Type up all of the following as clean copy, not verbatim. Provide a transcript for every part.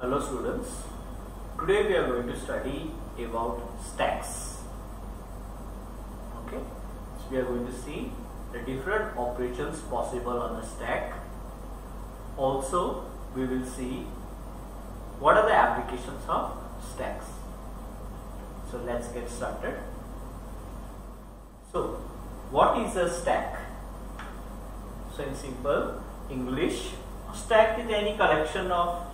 Hello students, today we are going to study about stacks. Okay, so we are going to see the different operations possible on a stack. Also, we will see what are the applications of stacks. So let's get started. So, what is a stack? So in simple English, a stack is any collection of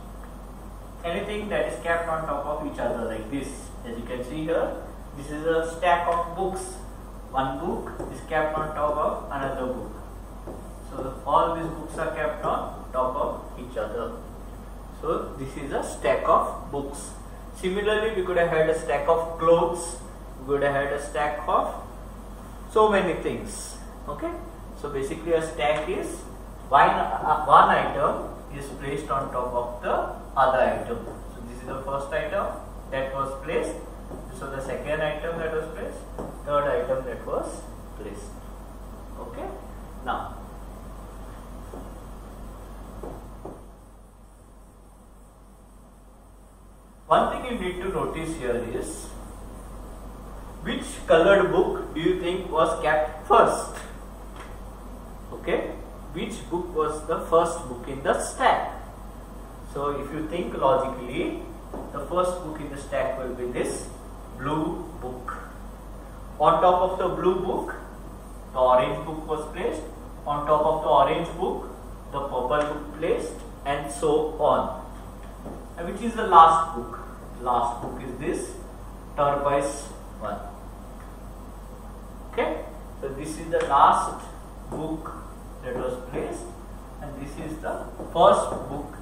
anything that is kept on top of each other like this. As you can see here, this is a stack of books. One book is kept on top of another book. So all these books are kept on top of each other. So this is a stack of books. Similarly, we could have had a stack of clothes. We could have had a stack of so many things. Okay. So basically a stack is one item is placed on top of the other item. So this is the first item that was placed. So the second item that was placed, third item that was placed. Okay. Now, one thing you need to notice here is, which colored book do you think was kept first? Okay. Which book was the first book in the stack? So if you think logically, the first book in the stack will be this blue book. On top of the blue book, the orange book was placed. On top of the orange book, the purple book placed, and so on. And which is the last book? Last book is this turquoise one. Okay, so this is the last book that was placed, and this is the first book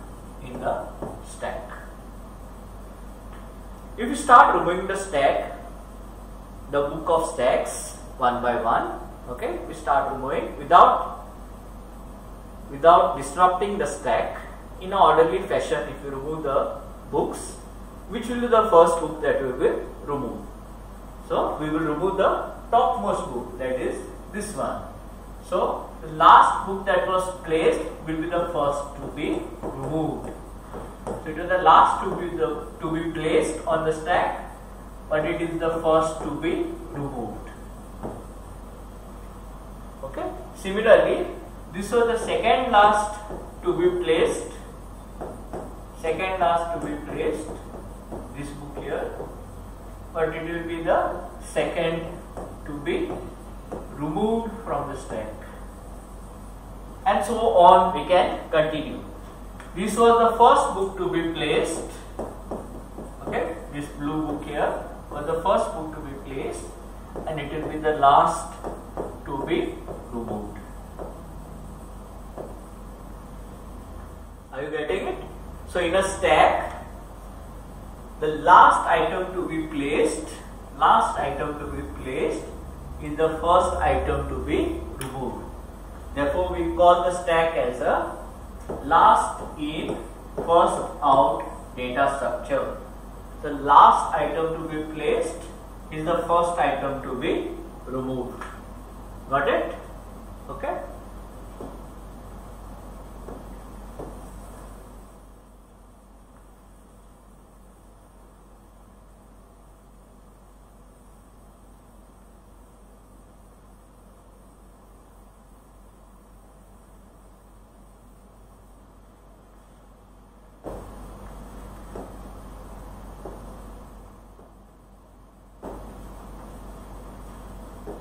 in the stack. If you start removing the stack, the book of stacks one by one, okay, we start removing without disrupting the stack in an orderly fashion. If you remove the books, which will be the first book that we will remove? So we will remove the topmost book, that is this one. So the last book that was placed will be the first to be removed. So it is the last to be placed on the stack, but it is the first to be removed. Okay. Similarly, this was the second last to be placed. Second last to be placed. This book here, but it will be the second to be removed from the stack, and so on. We can continue. This was the first book to be placed. Okay, this blue book here was the first book to be placed, and it will be the last to be removed. Are you getting it? So in a stack, the last item to be placed is the first item to be removed. Therefore, we call the stack as a last in, first out data structure. The last item to be placed is the first item to be removed. Got it? Okay.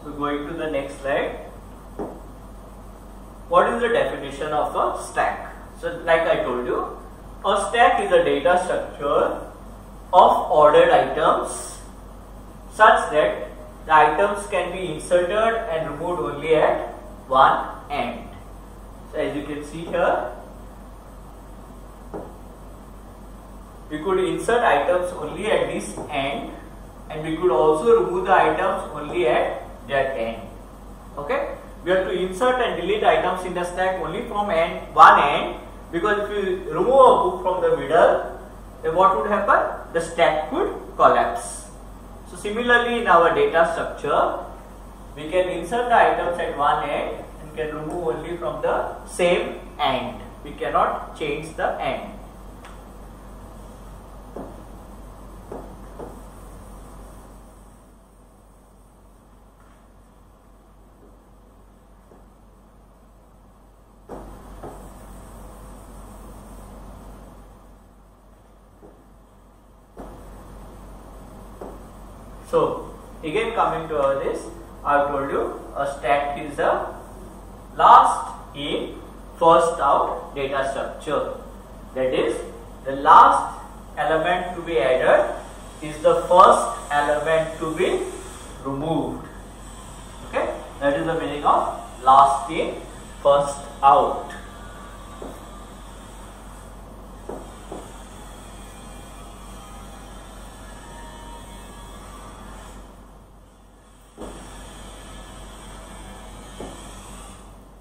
So going to the next slide. What is the definition of a stack? So like I told you, a stack is a data structure of ordered items such that the items can be inserted and removed only at one end. So as you can see here, we could insert items only at this end, and we could also remove the items only at that end. Okay, we have to insert and delete items in the stack only from one end, because if you remove a book from the middle, then what would happen? The stack could collapse. So similarly, in our data structure, we can insert the items at one end and can remove only from the same end. We cannot change the end. So again coming to this, I have told you a stack is a last in first out data structure. That is, the last element to be added is the first element to be removed. Okay, that is the meaning of last in first out.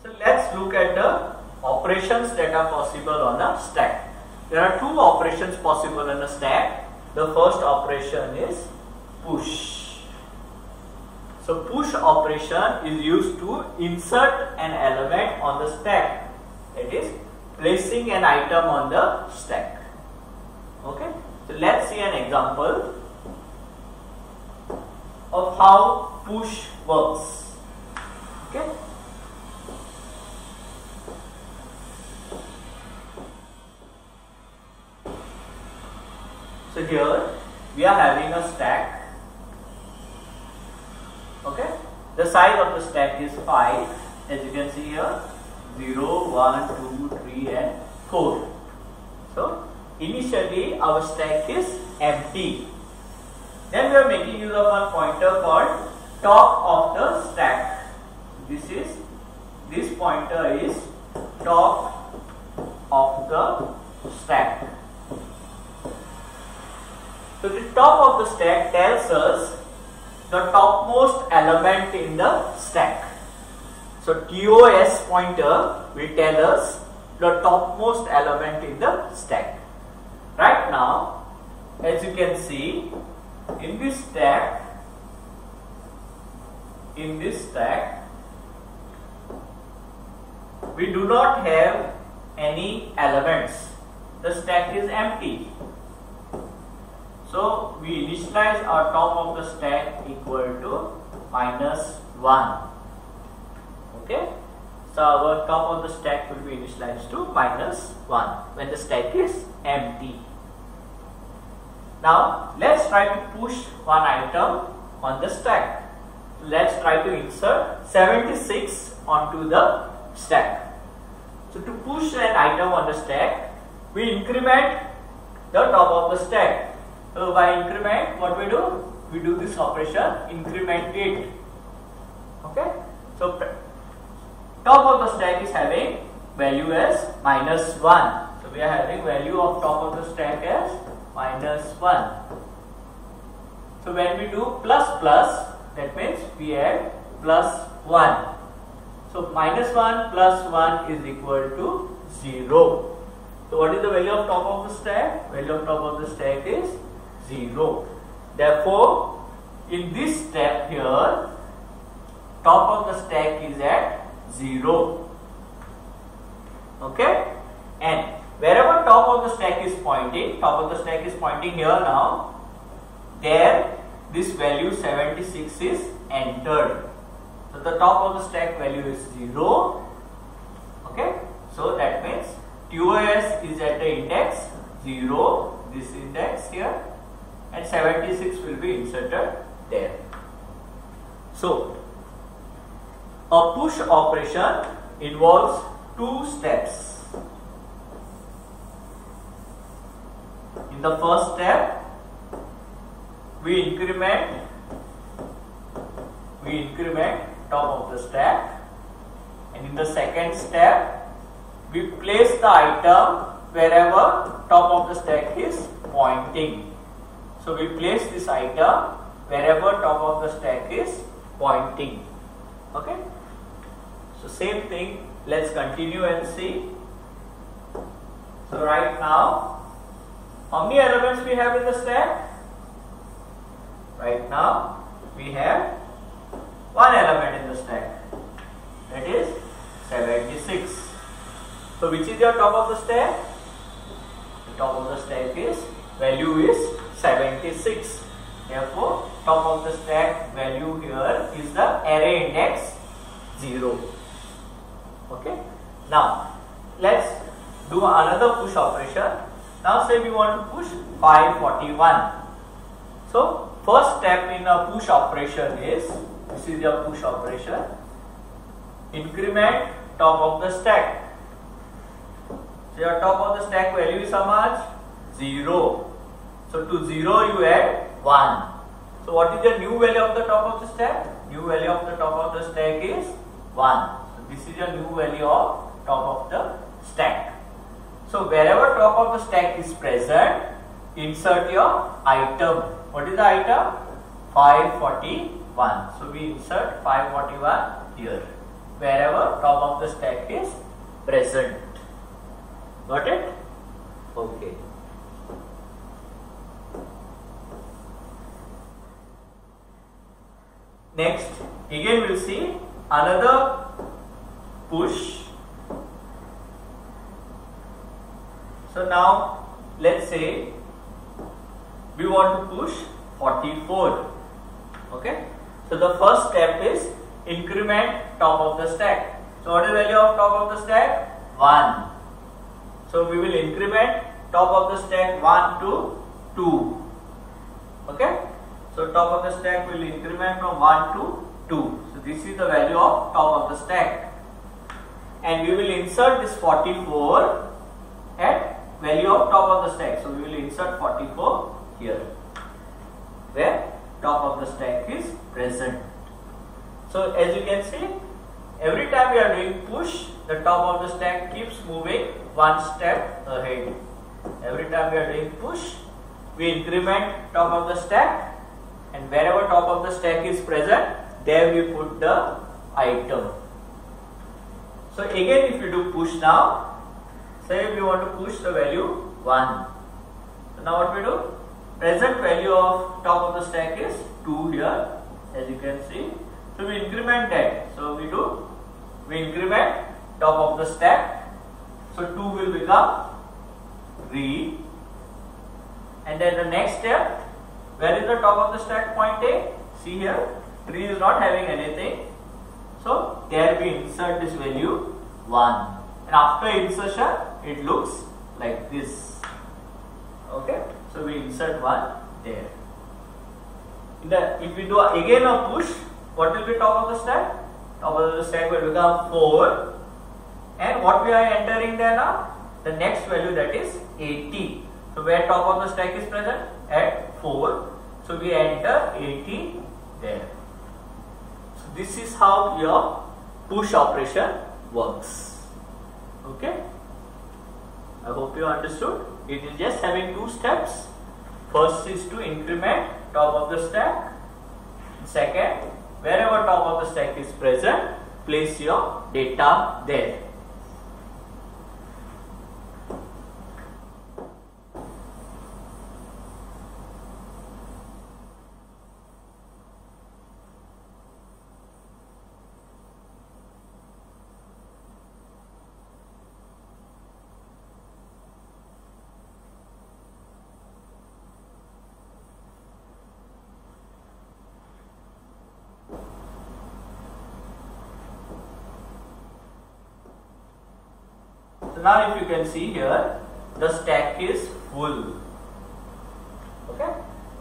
So let's look at the operations that are possible on a stack. There are two operations possible on a stack. The first operation is push. So push operation is used to insert an element on the stack. That is, placing an item on the stack. Okay. So let's see an example of how push works. Okay. So here we are having a stack. Okay, the size of the stack is 5, as you can see here, 0, 1, 2, 3 and 4. So initially our stack is empty. Then we are making use of one pointer called top of the stack. This pointer is top of the stack. So the top of the stack tells us the topmost element in the stack. So TOS pointer will tell us the topmost element in the stack. Right now, as you can see, in this stack, we do not have any elements. The stack is empty. So we initialize our top of the stack equal to -1. Okay. So our top of the stack will be initialized to -1 when the stack is empty. Now let's try to push one item on the stack. Let's try to insert 76 onto the stack. So to push an item on the stack, we increment the top of the stack. So by increment, what we do? We do this operation, increment it. Okay. So top of the stack is having value as -1. So we are having value of top of the stack as -1. So when we do plus plus, that means we add +1. So -1 plus 1 is equal to 0. So what is the value of top of the stack? Value of top of the stack is 0. Therefore, in this step here, top of the stack is at 0. Okay, and wherever top of the stack is pointing, top of the stack is pointing here now, there this value 76 is entered. So the top of the stack value is 0. Okay, so that means TOS is at the index 0, this index here, and 76 will be inserted there. So a push operation involves two steps. In the first step, we increment top of the stack, and in the second step, we place the item wherever top of the stack is pointing. So we place this item wherever top of the stack is pointing. Okay. So same thing, let's continue and see. So right now, how many elements we have in the stack? Right now, we have one element in the stack, that is 76. So which is your top of the stack? The top of the stack is, value is 76. Therefore, top of the stack value here is the array index 0. Okay. Now, let's do another push operation. Now say we want to push 541. So first step in a push operation is, this is your push operation, increment top of the stack. So your top of the stack value is how much? 0. So to 0 you add 1. So what is the new value of the top of the stack? New value of the top of the stack is 1. So this is your new value of top of the stack. So wherever top of the stack is present, insert your item. What is the item? 541. So we insert 541 here, wherever top of the stack is present. Got it? Okay. Next, again we'll see another push. So now let's say we want to push 44. Okay. So the first step is increment top of the stack. So what is the value of top of the stack? 1. So we will increment top of the stack 1 to 2. Okay. So top of the stack will increment from 1 to 2. So this is the value of top of the stack. And we will insert this 44 at value of top of the stack. So we will insert 44 here, where top of the stack is present. So as you can see, every time we are doing push, the top of the stack keeps moving one step ahead. Every time we are doing push, we increment top of the stack, and wherever top of the stack is present, there we put the item. So again, if you do push now, say we want to push the value 1. So now what we do? Present value of top of the stack is 2 here, as you can see. So we increment that. So we increment top of the stack. So 2 will become 3. And then the next step, where is the top of the stack pointing? See here, 3 is not having anything. So there we insert this value 1. And after insertion, it looks like this. Okay, so we insert 1 there. If we do again a push, what will be top of the stack? Top of the stack will become 4. And what we are entering there now? The next value, that is 80. So where top of the stack is present? At 4. So we enter 80 there. So this is how your push operation works. Okay, I hope you understood. It is just having 2 steps. First is to increment top of the stack. Second, wherever top of the stack is present, place your data there. So now if you can see here, the stack is full. Okay,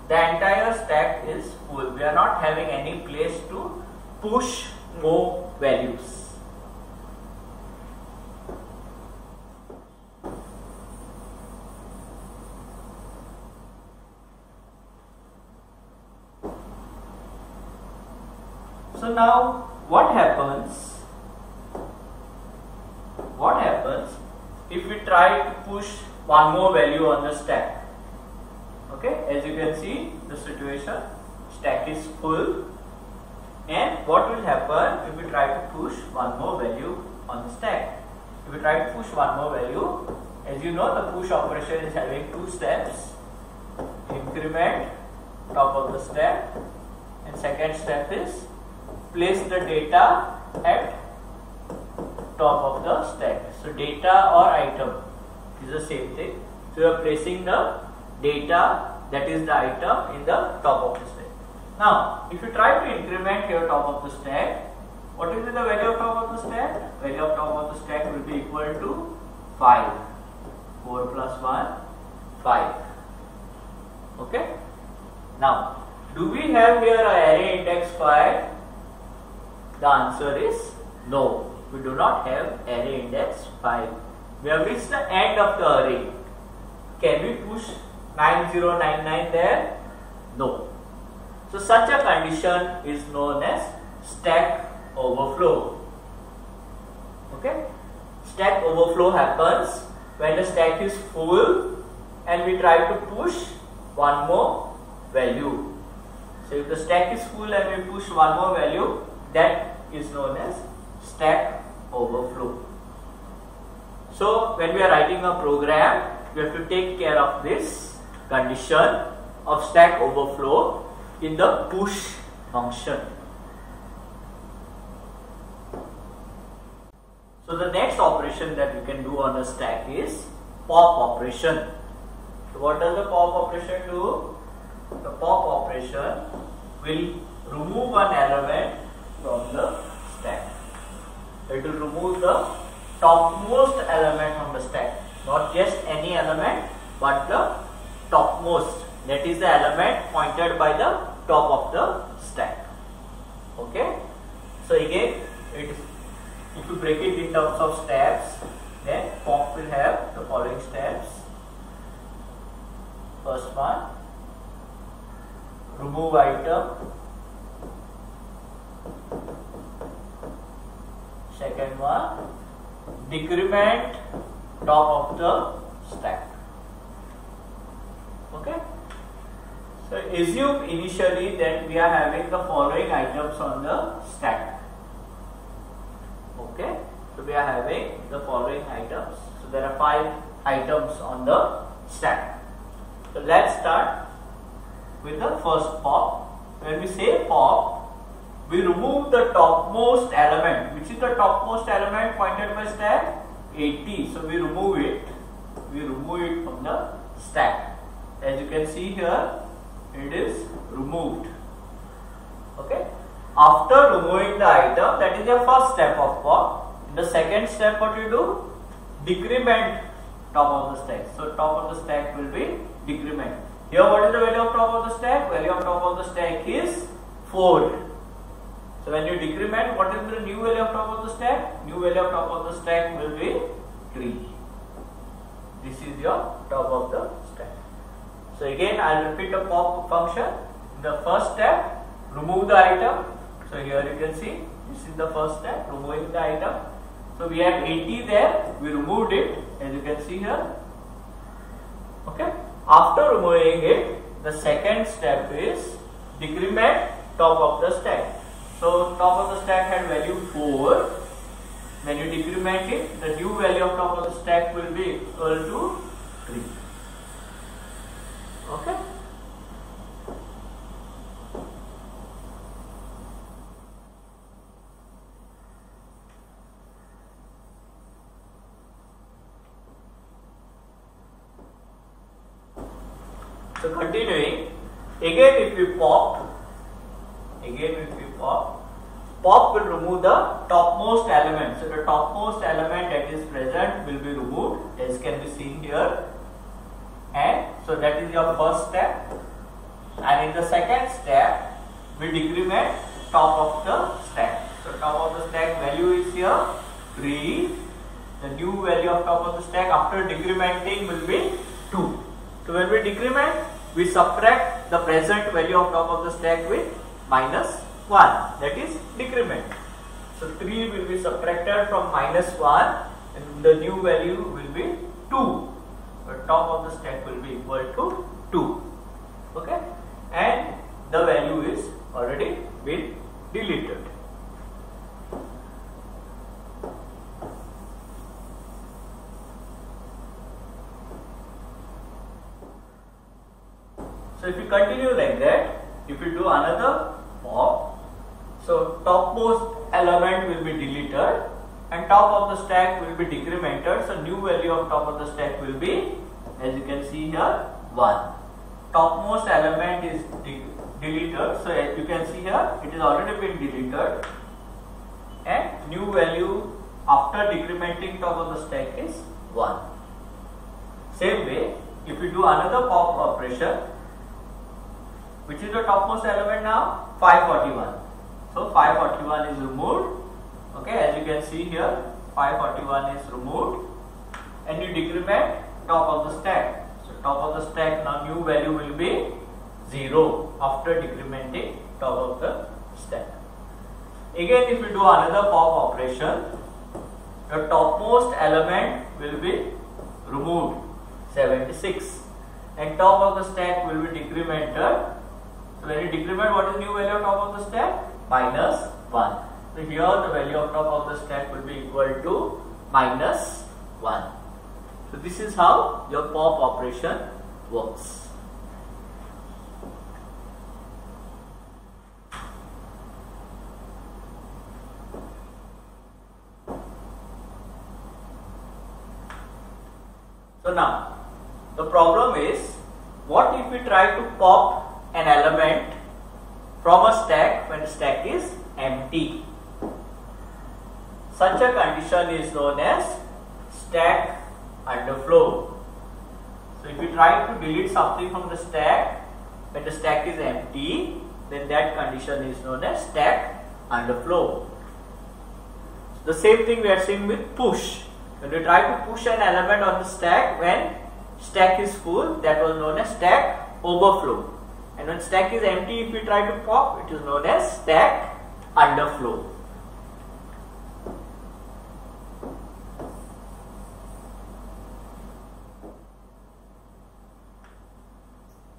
the entire stack is full. We are not having any place to push more values. So now what happens? What happens if we try to push one more value on the stack? Okay, as you can see, the situation, stack is full, and what will happen if we try to push one more value on the stack? If we try to push one more value, as you know, the push operation is having 2 steps: increment top of the stack, and second step is place the data at top of the stack. So data or item is the same thing. So you are placing the data, that is the item, in the top of the stack. Now if you try to increment your top of the stack, what will be the value of top of the stack? Value of top of the stack will be equal to 5. 4 plus 1, 5. Okay. Now Do we have here an array index 5? The answer is no. We do not have array index 5. We have reached the end of the array. Can we push 9099 there? No. So such a condition is known as stack overflow. Okay? Stack overflow happens when the stack is full and we try to push one more value. So if the stack is full and we push one more value, that is known as stack overflow. So when we are writing a program, we have to take care of this condition of stack overflow in the push function. So the next operation that we can do on a stack is pop operation. So what does the pop operation do? The pop operation will remove one element from the stack. It will remove the topmost element from the stack, not just any element but the topmost, that is the element pointed by the top of the stack. Okay, so again if you break it in terms of steps, then pop will have the following steps. First one, remove item. Second one, decrement top of the stack. Okay. So assume initially that we are having the following items on the stack. Okay. So we are having the following items. So there are 5 items on the stack. So let's start with the first pop. When we say pop, we remove the topmost element. Which is the topmost element pointed by stack? 80. So we remove it. We remove it from the stack. As you can see here, it is removed. Okay. After removing the item, that is the first step of pop. In the second step, what you do? Decrement top of the stack. So top of the stack will be decrement. Here, what is the value of top of the stack? Value of top of the stack is 4. So when you decrement, what is the new value of top of the stack? New value of top of the stack will be 3. This is your top of the stack. So again, I will repeat the pop function. In the first step, remove the item. So here you can see, this is the first step, removing the item. So we had 80 there, we removed it, as you can see here. Okay. After removing it, the second step is decrement top of the stack. So top of the stack had value 4. When you decrement it, the new value of top of the stack will be equal to 3. Okay. So continuing, again if we pop, pop will remove the topmost element. So the topmost element that is present will be removed, as can be seen here. And so that is your first step. And in the second step, we decrement top of the stack. So top of the stack value is here 3. The new value of top of the stack after decrementing will be 2. So when we decrement, we subtract the present value of top of the stack with -1, that is decrement. So 3 will be subtracted from -1 and the new value will be 2. But top of the stack will be equal to 2. Okay, and the value is already been deleted. So if you continue like that, if you do another pop, so topmost element will be deleted and top of the stack will be decremented. So new value of top of the stack will be, as you can see here, 1. Topmost element is deleted. So as you can see here, it has already been deleted and new value after decrementing top of the stack is 1. Same way, if you do another pop operation, Which is the topmost element now? 541. So 541 is removed. Okay, as you can see here, 541 is removed, and you decrement top of the stack. So top of the stack, now new value will be 0 after decrementing top of the stack. Again, if you do another pop operation, your topmost element will be removed, 76, and top of the stack will be decremented. So when you decrement, what is the new value of top of the stack? Minus 1. So here the value of top of the stack will be equal to minus 1. So this is how your pop operation works. So now the problem is, what if we try to pop an element from a stack when the stack is empty? Such a condition is known as stack underflow. So if we try to delete something from the stack when the stack is empty, then that condition is known as stack underflow. The same thing we are seeing with push. When we try to push an element on the stack when stack is full, that was known as stack overflow. And when stack is empty, if we try to pop, it is known as stack underflow.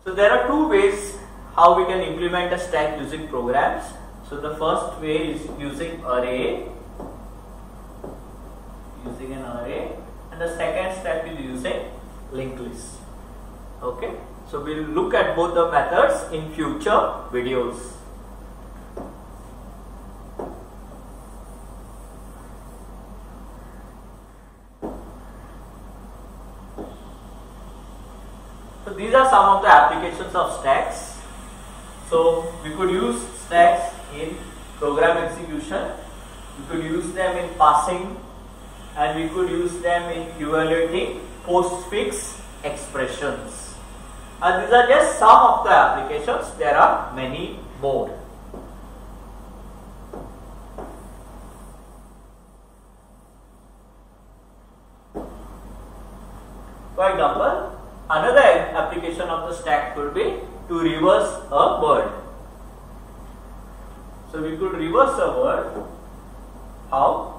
So there are two ways how we can implement a stack using programs. So the first way is using array, and the second step is using linked list. Okay, so we'll look at both the methods in future videos. So these are some of the applications of stacks. So we could use stacks in program execution, we could use them in parsing, and we could use them in evaluating postfix expressions. And these are just some of the applications. There are many more. For example, another application of the stack could be to reverse a word. So we could reverse a word. How?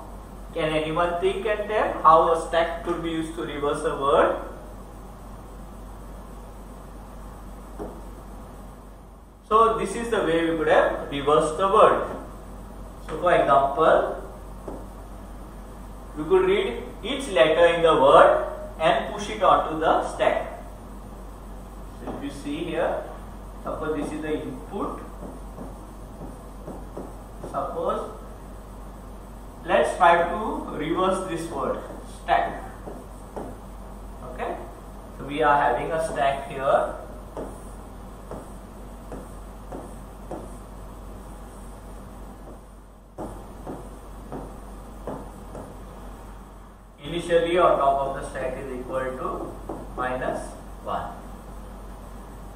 Can anyone think and tell how a stack could be used to reverse a word? So this is the way we could have reversed the word. So for example, we could read each letter in the word and push it onto the stack. So if you see here, suppose this is the input. Suppose, let's try to reverse this word, stack. Okay, so we are having a stack here. Initially on top of the stack is equal to minus 1.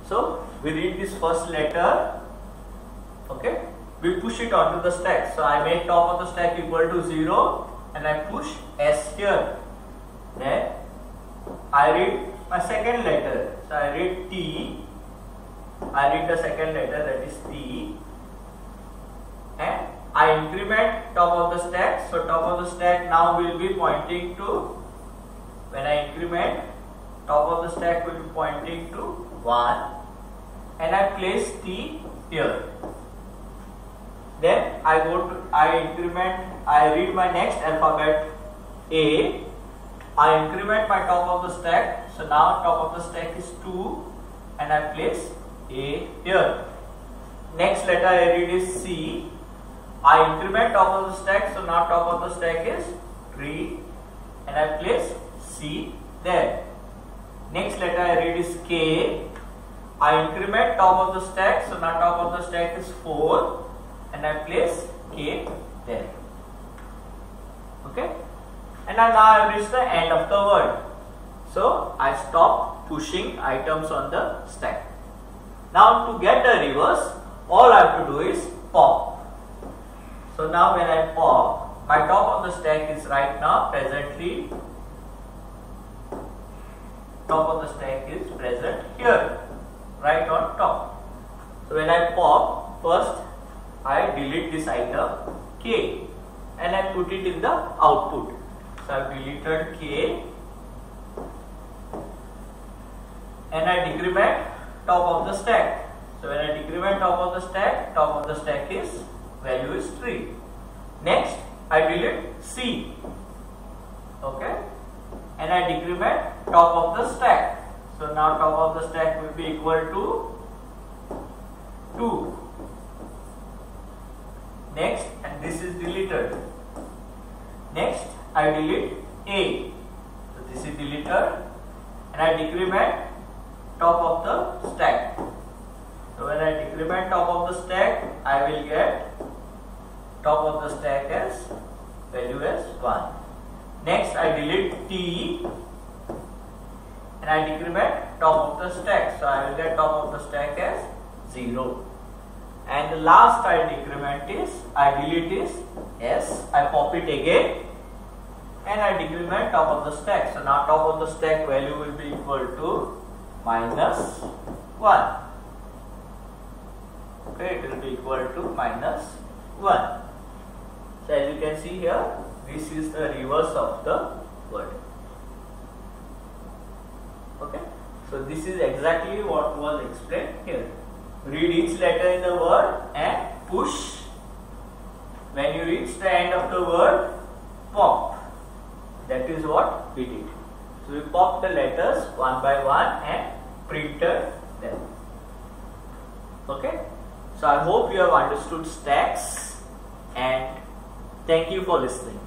So we read this first letter, okay, we push it onto the stack. So I make top of the stack equal to 0 and I push S here. Then I read my second letter. So I read T. I read the second letter, that is T, and I increment top of the stack. So top of the stack now will be pointing to, when I increment, top of the stack will be pointing to 1, and I place T here. Then I read my next alphabet A. I increment my top of the stack. So now top of the stack is 2, and I place A here. Next letter I read is C. I increment top of the stack. So now top of the stack is 3, and I place C there. Next letter I read is K. I increment top of the stack. So now top of the stack is 4, and I place K there. Okay, and now I have reached the end of the word. So I stop pushing items on the stack. Now to get the reverse, all I have to do is pop. So now when I pop, my top of the stack is right now presently, top of the stack is present here, right on top. So when I pop, first I delete this item K and I put it in the output. So I have deleted K and I decrement top of the stack. So when I decrement top of the stack is value is 3. Next I delete C, okay, and I decrement top of the stack. So now top of the stack will be equal to 2. Next, and this is deleted. Next I delete A. So this is deleted and I decrement top of the stack. So when I decrement top of the stack, I will get top of the stack as value as 1. Next I delete T and I decrement top of the stack. So I will get top of the stack as 0. And the last I delete is S. I pop it again and I decrement top of the stack. So now top of the stack value will be equal to minus 1. Okay, it will be equal to minus 1. So as you can see here, this is the reverse of the word. Okay, so this is exactly what was explained here. Read each letter in the word and push. When you reach the end of the word, pop. That is what we did. So we popped the letters one by one and printed them. Okay, so I hope you have understood stacks and thank you for listening.